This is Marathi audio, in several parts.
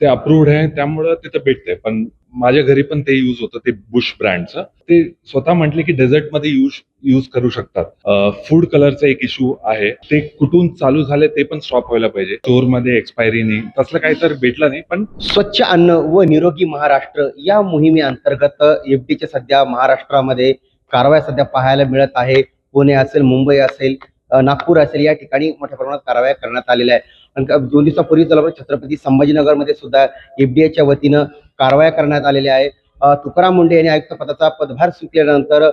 ते अप्रूव्ड आहे त्यामुळं तिथं भेटतंय. पण माझ्या घरी पण ते यूज होतं, ते बुश ब्रँडचं. ते स्वतः म्हटले की डेझर्टमध्ये यूज करू शकतात. फूड कलरचा एक इश्यू आहे, ते कुठून चालू झाले ते पण स्टॉप व्हायला पाहिजे. स्टोअरमध्ये एक्सपायरी नाही, तसलं काही तर भेटलं नाही. पण स्वच्छ अन्न व निरोगी महाराष्ट्र या मोहिमेअंतर्गत एफडीच्या सध्या महाराष्ट्रामध्ये कारवाया सध्या पाहायला मिळत आहे. पुणे असेल, मुंबई असेल, नागपूर असेल, या ठिकाणी मोठ्या प्रमाणात कारवाया करण्यात आलेल्या आहे. आणि 2 दिवसापूर्वी झालं छत्रपती संभाजीनगरमध्ये सुद्धा एफडीएच्या वतीनं कारवाया करण्यात आलेल्या आहे. तुकाराम मुंढे यांनी आयुक्त पदाचा पदभार स्वीकारल्यानंतर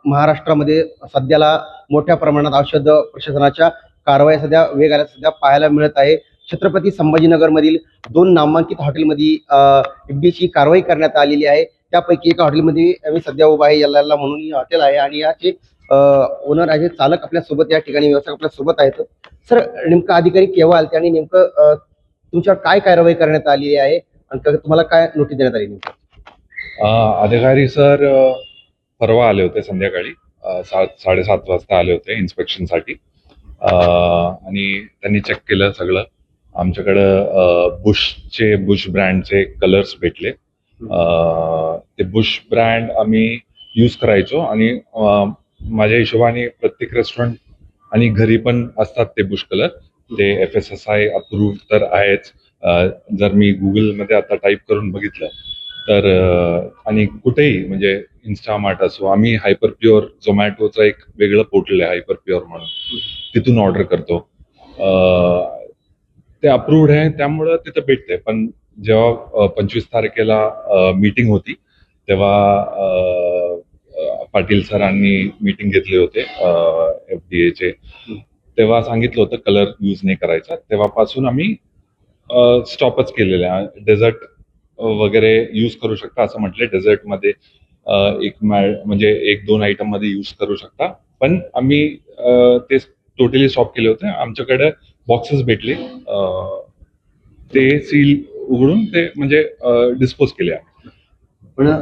महाराष्ट्रामध्ये सध्याला मोठ्या प्रमाणात औषध प्रशासनाच्या कारवाया सध्या वेगाला सध्या पाहायला मिळत आहे. छत्रपती संभाजीनगरमधील 2 नामांकित हॉटेलमध्ये एफडीची कारवाई करण्यात आलेली आहे. त्यापैकी एका हॉटेलमध्ये आम्ही सध्या उभा आहे. यल्ला म्हणून ही हॉटेल आहे आणि याचे ओनर आहे, चालक आपल्या सोबत या ठिकाणी व्यवसाय आपल्या सोबत आहेत. सर, नेमकं अधिकारी केव्हा आले आणि नेमकं तुमच्यावर काय कारवाई करण्यात आलेली आहे आणि तुम्हाला काय नोटीस देण्यात आली? अधिकारी सर परवा आले होते संध्याकाळी 7:30 वाजता आले होते इन्स्पेक्शनसाठी. आणि त्यांनी चेक केलं सगळं. आमच्याकडं बुश ब्रँडचे कलर्स भेटले. ते बुश ब्रँड आम्ही यूज करायचो आणि माझ्या हिशोबाने प्रत्येक रेस्टॉरंट आणि घरी पण असतात ते बुश कलर. ते FSSAI अप्रूव्ह तर आहेच. जर मी गुगलमध्ये आता टाईप करून बघितलं तर आणि कुठेही म्हणजे इन्स्टामार्ट असो, आम्ही हायपर प्युअर झोमॅटोचं एक वेगळं पोर्टल आहे हायपर प्युअर म्हणून, तिथून ऑर्डर करतो. ते अप्रूव्ड आहे त्यामुळं तिथं भेटतंय. पण जेव्हा 25 तारखेला मीटिंग होती तेव्हा पाटील सरांनी मीटिंग घेतले होते FDAचे. तेव्हा सांगितलं होतं कलर यूज नाही करायचा. तेव्हापासून आम्ही स्टॉपच केलेलं आहे. डेझर्ट वगैरे यूज करू शकता असं म्हटले. डेझर्टमध्ये म्हणजे 1-2 आयटम मध्ये यूज करू शकता. पण आम्ही ते टोटली स्टॉप केले होते. आमच्याकडे बॉक्सेस भेटले, ते सील उघडून ते म्हणजे डिस्पोज केले. पण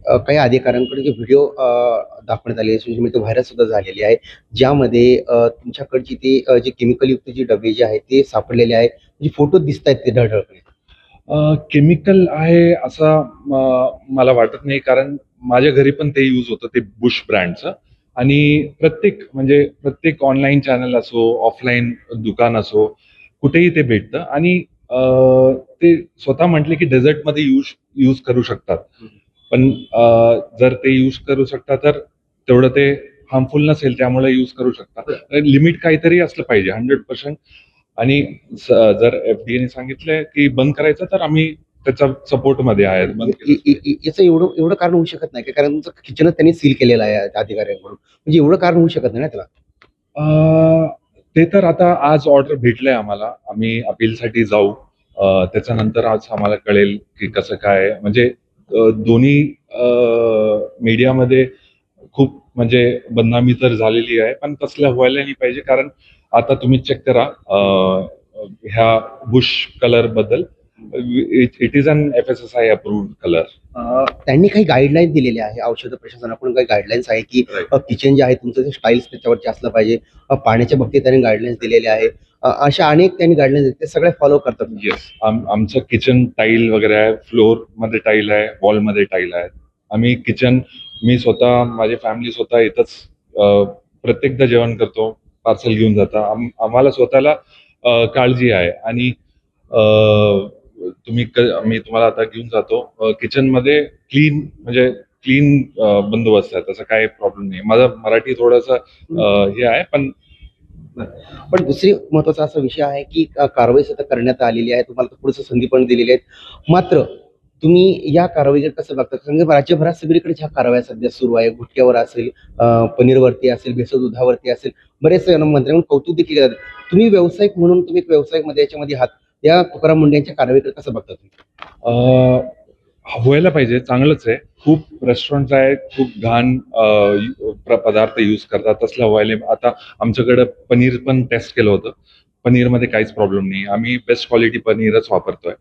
काही अधिकाऱ्यांकडे जे व्हिडिओ दाखवण्यात आले, सोशल मीडिया व्हायरल सुद्धा झालेली आहे, ज्यामध्ये तुमच्याकडची ते जे केमिकल युक्त जी डबे जे आहेत ते सापडलेले आहे, म्हणजे फोटो दिसत आहेत ते ढळढळकडे. केमिकल आहे असं मला वाटत नाही, कारण माझ्या घरी पण ते यूज होतं, ते बुश ब्रँडचं. आणि प्रत्येक ऑनलाईन चॅनल असो, ऑफलाईन दुकान असो, कुठेही ते भेटतं. आणि ते स्वतः म्हटले की डेझर्टमध्ये यूज करू शकतात. पण जर ते यूज करू शकतात तर तेवढं ते हार्मफुल नसेल, त्यामुळे यूज करू शकतात. लिमिट काहीतरी असलं पाहिजे 100%. आणि जर FDAने सांगितलंय की बंद करायचं तर आम्ही त्याच्या सपोर्टमध्ये आहे. याचं एवढं कारण होऊ शकत नाही का? कारण तुमचं किचनच त्यांनी सील केलेलं आहे अधिकाऱ्यांकडून, म्हणजे एवढं कारण होऊ शकत नाही ना त्याला? ते तर आता आज ऑर्डर भेटलंय आम्हाला, आम्ही अपीलसाठी जाऊ. त्याच्यानंतर आज आम्हाला कळेल की कसं काय. म्हणजे दोन्ही मीडियामध्ये खूप म्हणजे बदनामी तर झालेली आहे, पण तसलं व्हायला नाही पाहिजे. कारण आता तुम्ही चेक करा ह्या बुश कलर बद्दल, it is an FSSAI approved colour. त्यांनी काही गाईडलाईन दिलेल्या आहे, औषध प्रशासनाकडून काही गाईडलाईन्स आहे की किचन जे आहे तुमचं ते स्टाईल्स त्याच्यावरती असलं पाहिजे. पाण्याच्या बाबतीत त्यांनी गाईडलाईन्स दिलेल्या आहे. अशा अनेक त्यांनी गाईडलाईन्स ते सगळे फॉलो करतात. येस, आमचं किचन टाईल वगैरे आहे, फ्लोअर मध्ये टाईल आहे, वॉल मध्ये टाईल आहे. आम्ही किचन, मी स्वतः, माझी फॅमिली स्वतः इथंच प्रत्येकदा जेवण करतो, पार्सल घेऊन जाता. आम्हाला स्वतःला काळजी आहे. आणि मी तुम्हाला आता घेऊन जातो. किचन मध्ये क्लीन बंदोबस्त आहे, तसं काही प्रॉब्लेम नाही. माझं मराठी थोडंसं हे आहे. पण दुसरी महत्वाचा असा विषय आहे की कारवाई सध्या करण्यात आलेली आहे, तुम्हाला पुढचं संधी पण दिलेली आहेत. मात्र तुम्ही या कारवाईकडे कसं बघता? कारण राज्यभरात सगळीकडे ह्या कारवाया सध्या सुरू आहे. गुटख्यावर असेल, पनीरवरती असेल, भेसळ दुधावरती असेल, बरेच मंत्र्यांकडून कौतुक देखील करतात. तुम्ही व्यावसायिक म्हणून, तुम्ही एक व्यावसायिक मध्ये याच्यामध्ये आहात, या तुकाराम मुंढे यांच्या कारवाईकडे कसं बघता तुम्ही? व्हायला पाहिजे, चांगलंच आहे. खूप रेस्टॉरंट आहेत, खूप घाण पदार्थ यूज करतात, तसलं व्हायला. आता आमच्याकडे पनीर पण टेस्ट केलं होतं, पनीरमध्ये काहीच प्रॉब्लेम नाही. आम्ही बेस्ट क्वालिटी पनीरच वापरतोय.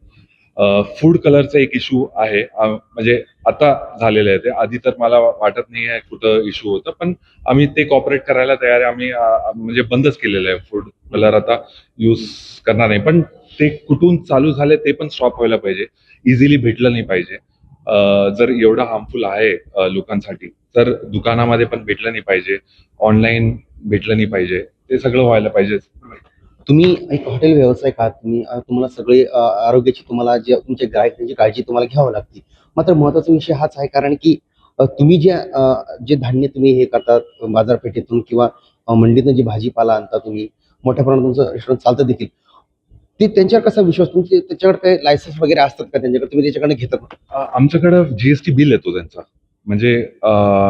फूड कलरचा एक इश्यू आहे, म्हणजे आता झालेलं आहे. ते आधी तर मला वाटत नाही आहे कुठं इश्यू होतं, पण आम्ही ते कॉपरेट करायला तयार आहे. आम्ही म्हणजे बंदच केलेलं आहे फूड कलर, आता यूज करणार नाही. पण ते कुठून चालू झाले ते पण स्टॉप व्हायला पाहिजे. इझिली भेटलं नाही पाहिजे. जर एवढं हार्मफुल आहे लोकांसाठी, तर दुकानामध्ये पण भेटलं नाही पाहिजे, ऑनलाईन भेटलं नाही पाहिजे. ते सगळं व्हायला पाहिजे. तुम्ही एक हॉटेल व्यावसायिक आहात. तुम्हाला सगळे आरोग्याची तुम्हाला जे तुमचे ग्राहक त्यांची काळजी तुम्हाला घ्यावी लागते. मात्र महत्त्वाचा विषय हाच आहे कारण की तुम्ही जे धान्य तुम्ही हे करतात बाजारपेठेतून किंवा मंडीतून जी भाजीपाला आणता तुम्ही, मोठ्या प्रमाणात तुमचं रेस्टॉरंट चालतं देखील. ते त्यांच्यावर कसा विश्वास तुमचे त्याच्याकडे काही लायसन्स वगैरे असतात का त्यांच्याकडे? तुम्ही त्याच्याकडनं घेतात का? आमच्याकडं जीएसटी बिल येतो त्यांचा. म्हणजे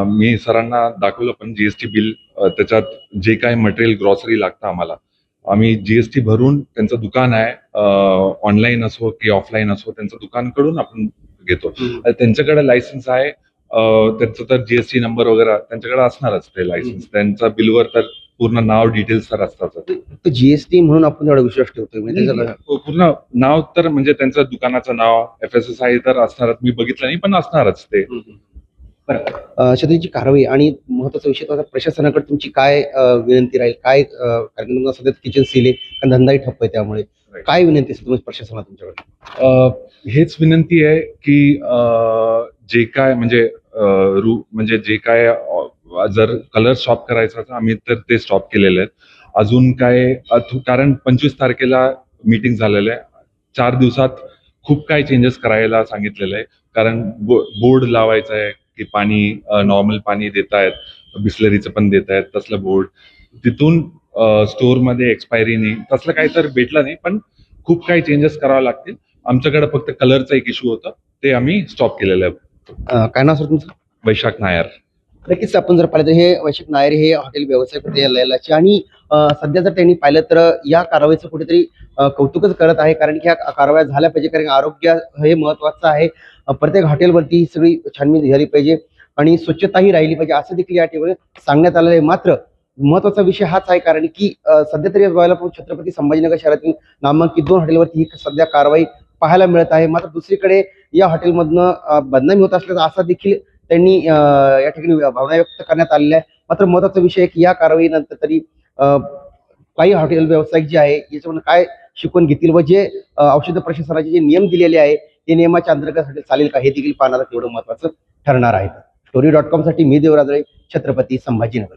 मी सरांना दाखवलं पण जीएसटी बिल. त्याच्यात जे काही मटेरियल ग्रॉसरी लागतं आम्हाला, आम्ही जीएसटी भरून त्यांचं दुकान आहे, ऑनलाईन असो की ऑफलाईन असो, त्यांचं दुकानकडून आपण घेतो. त्यांच्याकडे लायसन्स आहे. त्यांचं तर जीएसटी नंबर वगैरे त्यांच्याकडे असणारच ते लायसन्स. त्यांच्या बिलवर तर पूर्ण नाव डिटेल्स तर असतातच. तर जीएसटी म्हणून आपण तेवढा विश्वास ठेवतोय म्हणजे त्याच्याला पूर्ण नाव तर म्हणजे त्यांचं दुकानाचं नाव FSSAI तर असणारच. मी बघितलं नाही पण असणारच ते. छत्रीची कारवाई आणि महत्वाचा विषय तो आता प्रशासनाकडे तुमची काय विनंती राहील? काय कारण की तुम्हाला सध्या किचन सील आहे कारण धंदाही ठप्प आहे त्यामुळे. Right. काय विनंती असेल तुम्ही प्रशासनाला तुमच्याकडे? हेच विनंती आहे की जे काय म्हणजे म्हणजे जे काय जर कलर स्टॉप करायचा तर आम्ही तर ते स्टॉप केलेले आहेत. अजून काय कारण 25 तारखेला मीटिंग झालेलं आहे. 4 दिवसात खूप काही चेंजेस करायला सांगितलेलं आहे. कारण बोर्ड लावायचं आहे की पाणी नॉर्मल पाणी देतायत, बिस्लरीचं पण देतायत तसलं बोर्ड. तिथून स्टोअरमध्ये एक्सपायरी नाही तसलं काही तर भेटलं नाही, पण खूप काही चेंजेस करावे लागतील. आमच्याकडे फक्त कलरचा एक इश्यू होता, ते आम्ही स्टॉप केलेलं आहे. काय नाव सर तुमचं? वैशाख नायर. नक्कीच आपण जर पाहिलं तर हे वैशाख नायर हे हॉटेल व्यावसायिक होते लैलाचे आणि सध्या जर त्यांनी पाहिलं तर या कारवाईचं कुठेतरी कौतुकच करत आहे कारण की ह्या कारवाया झाल्या पाहिजे कारण आरोग्य हे महत्वाचं आहे. प्रत्येक हॉटेलवरती ही सगळी छानबीन झाली पाहिजे आणि स्वच्छताही राहिली पाहिजे असं देखील या ठिकाणी सांगण्यात आलेलं आहे. मात्र महत्वाचा विषय हाच आहे कारण की सध्या तरी बघायला पण छत्रपती संभाजीनगर शहरातील नामांकित 2 हॉटेलवरती ही सध्या कारवाई पाहायला मिळत आहे. मात्र दुसरीकडे या हॉटेलमधनं बदनामी होत असल्याचा असा देखील त्यांनी या ठिकाणी भावना व्यक्त करण्यात आलेल्या आहे. मात्र महत्वाचा विषय आहे की या कारवाईनंतर तरी काही हॉटेल व्यावसायिक जे आहे याच्याकडून काय शिकवण घेतील व जे औषध प्रशासनाचे जे नियम दिलेले आहे ते नियमाच्या अंतर्गत हॉटेल चालेल का हे देखील पाहण्याचं तेवढं महत्वाचं ठरणार आहे. story.com साठी मी देवराजळे, छत्रपती संभाजीनगर.